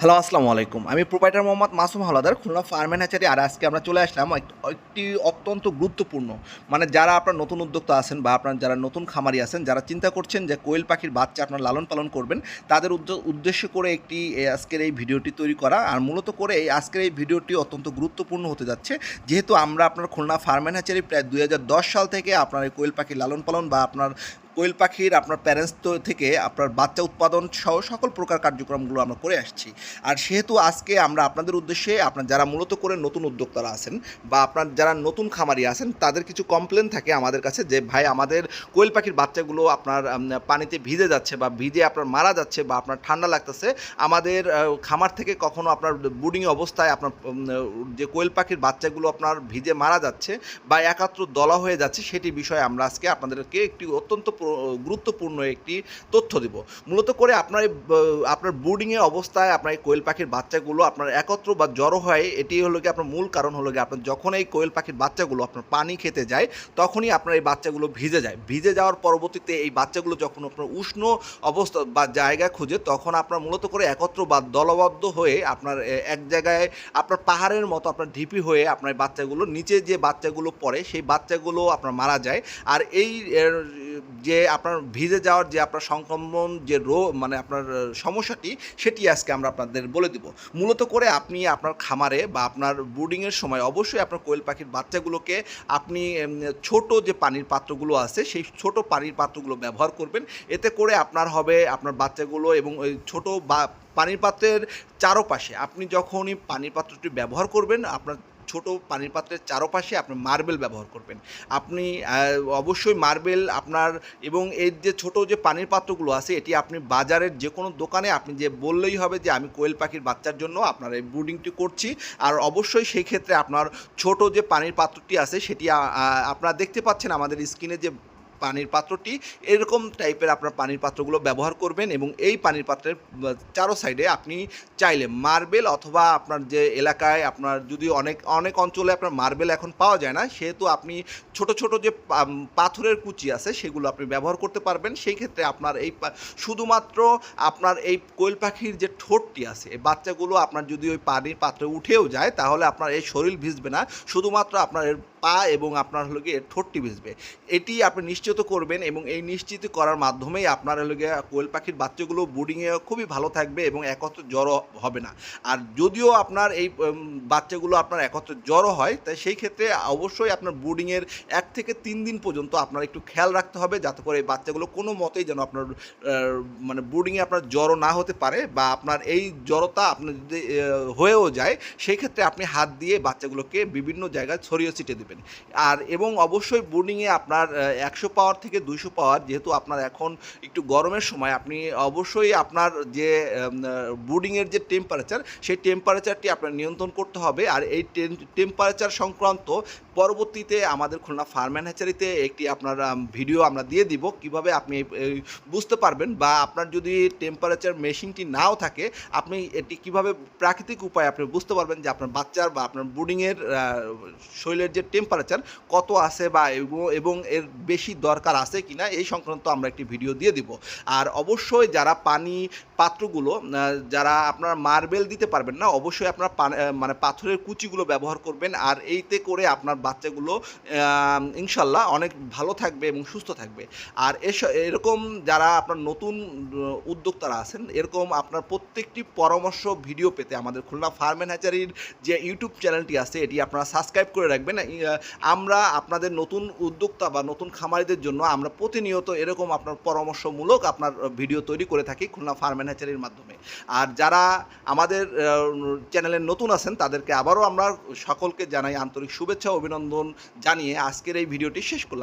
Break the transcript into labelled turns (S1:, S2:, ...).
S1: Hello, আসসালামু আলাইকুম। আমি proprietor Mohammad Masum Howladar, Khulna farm and hatchery. আর আজকে আমরা চলে আসলাম একটি অত্যন্ত গুরুত্বপূর্ণ, মানে যারা আপনার নতুন উদ্যোক্তা আছেন বা আপনার যারা নতুন খামারি আছেন, যারা চিন্তা করছেন যে কোয়েল পাখির বাচ্চা আপনার লালন পালন করবেন, তাদের উদ্দেশ্য করে আজকের এই ভিডিওটি তৈরি করা। আর মূলত করে আজকের এই ভিডিওটি অত্যন্ত গুরুত্বপূর্ণ হতে যাচ্ছে, যেহেতু আমরা আপনার খুলনা ফার্ম অ্যান্ড হ্যাচারি প্রায় 2010 সাল থেকে আপনার এই কোয়েল পাখির লালন পালন বা আপনার কোয়েল পাখির আপনার প্যারেন্টস থেকে আপনার বাচ্চা উৎপাদন সহ সকল প্রকার কার্যক্রমগুলো আমরা করে আসছি। আর সেহেতু আজকে আমরা আপনাদের উদ্দেশ্যে, আপনার যারা মূলত করে নতুন উদ্যোক্তারা আছেন বা আপনার যারা নতুন খামারি আছেন, তাদের কিছু কমপ্লেন থাকে আমাদের কাছে যে ভাই, আমাদের কোয়েল পাখির বাচ্চাগুলো আপনার পানিতে ভিজে যাচ্ছে বা ভিজে আপনার মারা যাচ্ছে বা আপনার ঠান্ডা লাগতেছে। আমাদের খামার থেকে কখনো আপনার ব্রুডিং অবস্থায় আপনার যে কোয়েল পাখির বাচ্চাগুলো আপনার ভিজে মারা যাচ্ছে বা একাত্র দলা হয়ে যাচ্ছে, সেটি বিষয়ে আমরা আজকে আপনাদেরকে একটি অত্যন্ত গুরুত্বপূর্ণ একটি তথ্য দেব। মূলত করে আপনার ব্রুডিংয়ের অবস্থায় আপনার এই কোয়েল পাখির বাচ্চাগুলো আপনার একত্র বা জড়ো হয়, এটি হলো কি আপনার মূল কারণ হলো কি আপনার যখন এই কোয়েল পাখির বাচ্চাগুলো আপনার পানি খেতে যায়, তখনই আপনার এই বাচ্চাগুলো ভিজে যায়। ভিজে যাওয়ার পরবর্তীতে এই বাচ্চাগুলো যখন আপনার উষ্ণ অবস্থা বা জায়গা খুঁজে, তখন আপনার মূলত করে একত্র বা দলবদ্ধ হয়ে আপনার এক জায়গায় আপনার পাহাড়ের মতো আপনার ঢিপি হয়ে আপনার বাচ্চাগুলো নিচে যে বাচ্চাগুলো পড়ে, সেই বাচ্চাগুলো আপনার মারা যায়। আর এই যে আপনার ভিজে যাওয়ার যে আপনার সংক্রমণ যে মানে আপনার সমস্যাটি, সেটি আজকে আমরা আপনাদের বলে দিব। মূলত করে আপনি আপনার খামারে বা আপনার ব্রুডিংয়ের সময় অবশ্যই আপনার কোয়েল পাখির বাচ্চাগুলোকে আপনি ছোট যে পানির পাত্রগুলো আছে, সেই ছোট পানির পাত্রগুলো ব্যবহার করবেন। এতে করে আপনার হবে আপনার বাচ্চাগুলো এবং ওই ছোট বা পানির পাত্রের চারপাশে আপনি যখনই পানির পাত্রটি ব্যবহার করবেন, আপনার ছোট পানির পাত্রের চারপাশে আপনি মার্বেল ব্যবহার করবেন। আপনি অবশ্যই মার্বেল আপনার, এবং এর যে ছোট যে পানির পাত্রগুলো আছে, এটি আপনি বাজারের যে কোনো দোকানে আপনি যে বললেই হবে যে আমি কোয়েল পাখির বাচ্চার জন্য আপনার এই ব্রুডিংটি করছি। আর অবশ্যই সেই ক্ষেত্রে আপনার ছোট যে পানির পাত্রটি আছে, সেটি আপনারা দেখতে পাচ্ছেন আমাদের স্ক্রিনে যে পানির পাত্রটি, এরকম টাইপের আপনার পানির পাত্রগুলো ব্যবহার করবেন। এবং এই পানির পাত্রের চারো সাইডে আপনি চাইলে মার্বেল, অথবা আপনার যে এলাকায় আপনার যদি অনেক অনেক অঞ্চলে আপনার মার্বেল এখন পাওয়া যায় না, সেহেতু আপনি ছোট ছোট যে পাথরের কুচি আছে, সেগুলো আপনি ব্যবহার করতে পারবেন। সেই ক্ষেত্রে আপনার শুধুমাত্র আপনার এই কোয়েল পাখির যে ঠোঁটটি আছে, এই বাচ্চাগুলো আপনার যদি ওই পানির পাত্রে উঠেও যায়, তাহলে আপনার এই শরীর ভিজবে না, শুধুমাত্র আপনার এর পা এবং আপনার হলো গিয়ে ঠোঁটটি ভিজবে। এটি আপনি নিশ্চিত করবেন, এবং এই নিশ্চিত করার মাধ্যমেই আপনার হলো গিয়ে কোয়েল পাখির বাচ্চাগুলো ব্রুডিংয়ে খুবই ভালো থাকবে এবং একত্র জড়ো হবে না। আর যদিও আপনার এই বাচ্চাগুলো আপনার একত্রে জড়ো হয়, তাই সেই ক্ষেত্রে অবশ্যই আপনার ব্রুডিংয়ের 1 থেকে 3 দিন পর্যন্ত আপনার একটু খেয়াল রাখতে হবে, যাতে করে এই বাচ্চাগুলো কোনো মতেই যেন আপনার মানে ব্রুডিংয়ে আপনার জড়ো না হতে পারে, বা আপনার এই জড়তা আপনার যদি হয়েও যায়, সেই ক্ষেত্রে আপনি হাত দিয়ে বাচ্চাগুলোকে বিভিন্ন জায়গায় ছড়িয়ে ছিটিয়ে দেবেন। আর এবং অবশ্যই ব্রুডিংয়ে আপনার 100 পাওয়ার থেকে 200 পাওয়ার, যেহেতু আপনার এখন একটু গরমের সময়, আপনি অবশ্যই আপনার যে ব্রুডিংয়ের যে টেম্পারেচার, সেই টেম্পারেচারটি আপনার নিয়ন্ত্রণ করতে হবে। আর এই টেম্পারেচার সংক্রান্ত পরবর্তীতে আমাদের খুলনা ফার্ম অ্যান্ড হ্যাচারিতে একটি আপনার ভিডিও আমরা দিয়ে দিব, কিভাবে আপনি বুঝতে পারবেন, বা আপনার যদি টেম্পারেচার মেশিনটি নাও থাকে, আপনি এটি কিভাবে প্রাকৃতিক উপায়ে আপনি বুঝতে পারবেন যে আপনার বাচ্চার বা আপনার ব্রুডিংয়ের শরীরের যে টেম্পারেচার কত আছে, বা এবং এর বেশি দরকার আছে কিনা, এই সংক্রান্ত আমরা একটি ভিডিও দিয়ে দিব। আর অবশ্যই যারা পানি পাত্রগুলো, যারা আপনার মার্বেল দিতে পারবেন না, অবশ্যই আপনার মানে পাথরের কুচিগুলো ব্যবহার করবেন। আর এইতে করে আপনার বাচ্চাগুলো ইনশাল্লাহ অনেক ভালো থাকবে এবং সুস্থ থাকবে। আর এরকম যারা আপনার নতুন উদ্যোক্তারা আছেন, এরকম আপনার প্রত্যেকটি পরামর্শ ভিডিও পেতে আমাদের খুলনা ফার্ম অ্যান্ড হ্যাচারির যে ইউটিউব চ্যানেলটি আছে, এটি আপনারা সাবস্ক্রাইব করে রাখবেন। আমরা আপনাদের নতুন উদ্যোক্তা বা নতুন খামারিদের জন্য আমরা প্রতিনিয়ত এরকম আপনার পরামর্শমূলক আপনার ভিডিও তৈরি করে থাকি খুলনা ফার্ম অ্যান্ড হ্যাচারির মাধ্যমে। আর যারা আমাদের চ্যানেলের নতুন আছেন, তাদেরকে আবারও আমরা সকলকে জানাই আন্তরিক শুভেচ্ছা ও অভিনন্দন জানিয়ে আজকের এই ভিডিওটি শেষ করলাম।